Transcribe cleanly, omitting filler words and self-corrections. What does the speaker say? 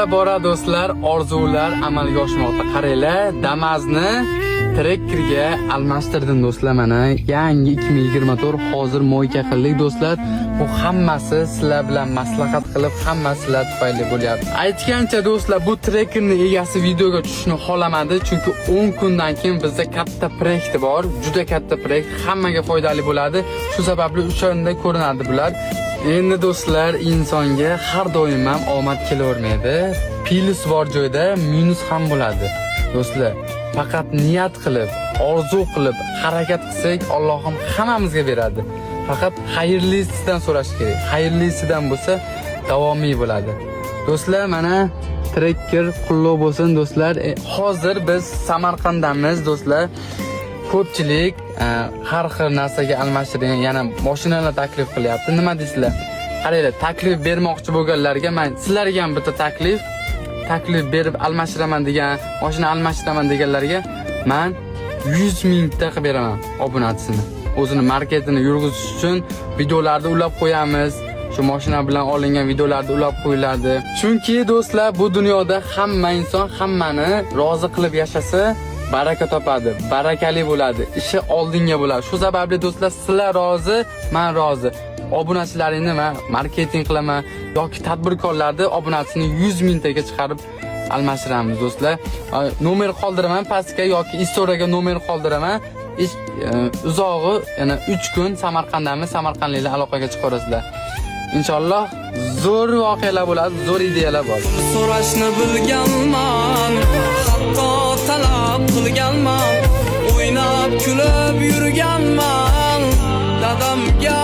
Bora do'stlar, orzular amalga oshmoqda. Qaranglar, Damaz'ni Trekkerga almashtirdim do'stlar. Mana yangi 2024 hozir mo'yka qildik do'stlar. Bu hammasi sizlar bilan maslahat qilib, hammasi sizlar tufayli bo'lyapti. Aytgancha do'stlar, bu Trekkerning egasi videoga tushishni xohlamadi, chunki 10 kundan keyin bizda katta proyekt bor, juda katta proyekt, hammaga foydali bo'ladi. Shu sababli o'shanda ko'rinadi bular. Endi do'stlar, insonga har doim ham omad kelavermaydi. Plus bor joyda minus ham bo'ladi. Do'stlar, faqat niyat qilib, orzu qilib, harakat qilsak, Allohim hammamizga beradi. Faqat xayrlisidan so'rash kerak. Xayrlisidan bo'lsa, davomiy bo'ladi. Do'stlar, mana Trekker qullov bo'lsin do'stlar. Hozir biz Samarqanddamiz do'stlar. Ko'pchilik har xil narsaga almashtiring, yana mashinalar taklif qilyapti. Nima deysizlar? Qaranglar, taklif bermoqchi bo'lganlarga men sizlarga ham bitta taklif berib almashtiraman degan, mashina almashtiraman deganlarga men 100 mingta qilib beraman obunachini. O'zini marketini yurgizish uchun videolarni ulab qo'yamiz. Shu mashina bilan olingan videolarni ulab qo'yiladi. Chunki do'stlar, bu dunyoda hamma inson hammani rozi qilib yashasa, baraka topadi, barakali bo'ladi, ishi oldinga bo'ladi. Shu sababli do'stlar, sizlar rozi, men rozi. Obunachilaringni men marketing qilaman yoki tadbirkorlarni obunachini 100 mingtaga chiqarib almashtiramiz do'stlar. Nomer qoldiraman pastga yoki istoriyaga nomer qoldiraman. Uzog'i yana 3 kun Samarqanddamiz, samarqandliklar aloqaga chiqarasizlar. Inshaalloh zo'r voqealar bo'ladi, zo'r ideyalar bor. So'rashni bilganman, hatto talab qilganman, o'ynab kulib yurganman, dadamga